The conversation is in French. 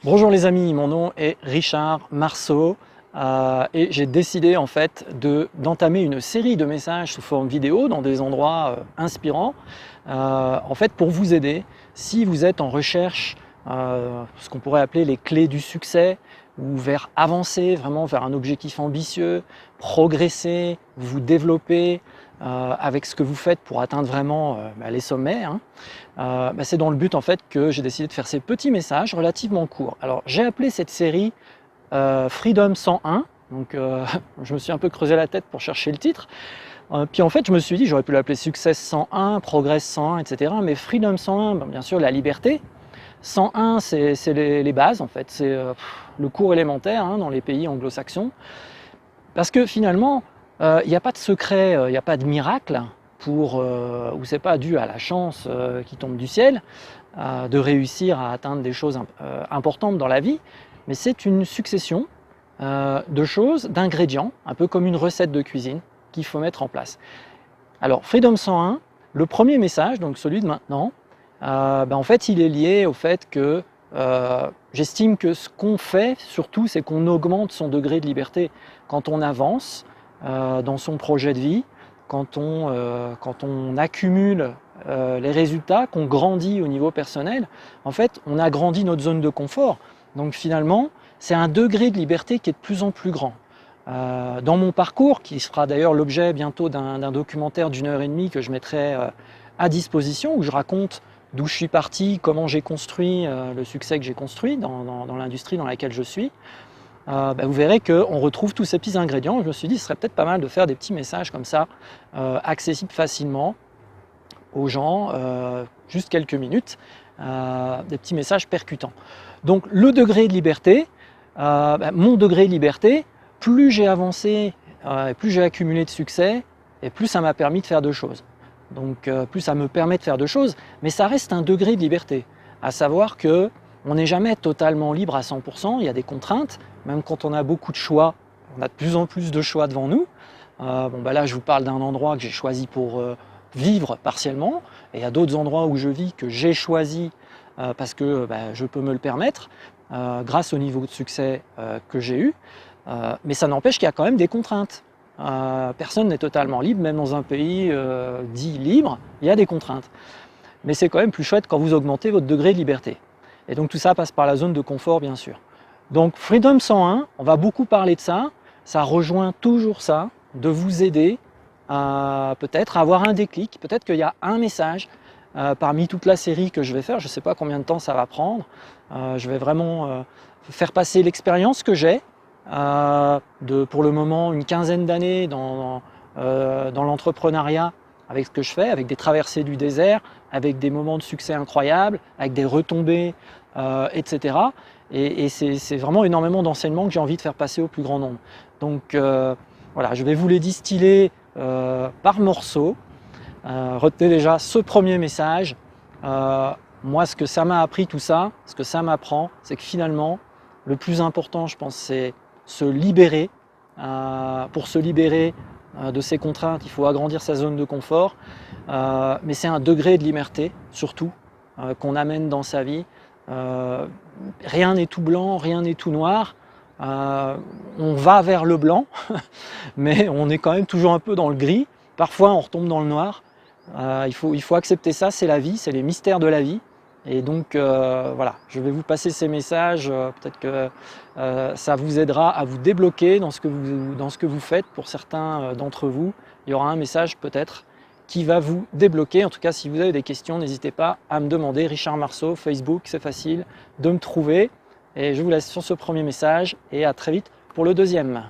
Bonjour les amis, mon nom est Richard Marceau et j'ai décidé en fait d'entamer une série de messages sous forme vidéo dans des endroits inspirants en fait pour vous aider si vous êtes en recherche ce qu'on pourrait appeler les clés du succès ou vers avancer vraiment vers un objectif ambitieux, progresser, vous développer avec ce que vous faites pour atteindre vraiment les sommets. C'est dans le but en fait que j'ai décidé de faire ces petits messages relativement courts. Alors j'ai appelé cette série Freedom 101, donc je me suis un peu creusé la tête pour chercher le titre. Puis en fait je me suis dit j'aurais pu l'appeler Success 101, Progress 101, etc. Mais Freedom 101, bien sûr la liberté. 101 c'est les bases en fait, c'est le cours élémentaire dans les pays anglo-saxons. Parce que finalement, il n'y a pas de secret, il n'y a pas de miracle où c'est pas dû à la chance qui tombe du ciel de réussir à atteindre des choses importantes dans la vie, mais c'est une succession de choses, d'ingrédients, un peu comme une recette de cuisine qu'il faut mettre en place. Alors Freedom 101, le premier message, donc celui de maintenant, en fait il est lié au fait que j'estime que ce qu'on fait surtout c'est qu'on augmente son degré de liberté quand on avance dans son projet de vie, quand on accumule les résultats, qu'on grandit au niveau personnel. En fait on agrandit notre zone de confort, donc finalement c'est un degré de liberté qui est de plus en plus grand. Dans mon parcours, qui sera d'ailleurs l'objet bientôt d'un documentaire d'1h30 que je mettrai à disposition, où je raconte d'où je suis parti, comment j'ai construit le succès que j'ai construit dans l'industrie dans laquelle je suis, vous verrez qu'on retrouve tous ces petits ingrédients. Je me suis dit ce serait peut-être pas mal de faire des petits messages comme ça, accessibles facilement aux gens, juste quelques minutes, des petits messages percutants. Donc le degré de liberté, mon degré de liberté, plus j'ai avancé, et plus j'ai accumulé de succès, et plus ça m'a permis de faire de choses. Donc plus ça me permet de faire de choses, mais ça reste un degré de liberté, à savoir que on n'est jamais totalement libre à 100%, il y a des contraintes, même quand on a beaucoup de choix, on a de plus en plus de choix devant nous. Là je vous parle d'un endroit que j'ai choisi pour vivre partiellement, et il y a d'autres endroits où je vis que j'ai choisi parce que je peux me le permettre, grâce au niveau de succès que j'ai eu, mais ça n'empêche qu'il y a quand même des contraintes. Personne n'est totalement libre, même dans un pays dit libre, il y a des contraintes. Mais c'est quand même plus chouette quand vous augmentez votre degré de liberté. Et donc tout ça passe par la zone de confort, bien sûr. Donc Freedom 101, on va beaucoup parler de ça, ça rejoint toujours ça, de vous aider à peut-être avoir un déclic, peut-être qu'il y a un message parmi toute la série que je vais faire, je ne sais pas combien de temps ça va prendre, je vais vraiment faire passer l'expérience que j'ai, pour le moment une quinzaine d'années dans l'entrepreneuriat avec ce que je fais, avec des traversées du désert, avec des moments de succès incroyables, avec des retombées, etc. Et c'est vraiment énormément d'enseignements que j'ai envie de faire passer au plus grand nombre. Donc voilà, je vais vous les distiller par morceaux. Retenez déjà ce premier message. Moi, ce que ça m'a appris tout ça, ce que ça m'apprend, c'est que finalement, le plus important, je pense, c'est se libérer. Pour se libérer de ces contraintes, il faut agrandir sa zone de confort, mais c'est un degré de liberté, surtout, qu'on amène dans sa vie. Rien n'est tout blanc, rien n'est tout noir. On va vers le blanc, mais on est quand même toujours un peu dans le gris. Parfois, on retombe dans le noir. Il faut accepter ça, c'est la vie, c'est les mystères de la vie. Et donc voilà, je vais vous passer ces messages, peut-être que ça vous aidera à vous débloquer dans ce que vous faites. Pour certains d'entre vous, il y aura un message peut-être qui va vous débloquer. En tout cas, si vous avez des questions, n'hésitez pas à me demander. Richard Marceau, Facebook, c'est facile de me trouver. Et je vous laisse sur ce premier message et à très vite pour le deuxième.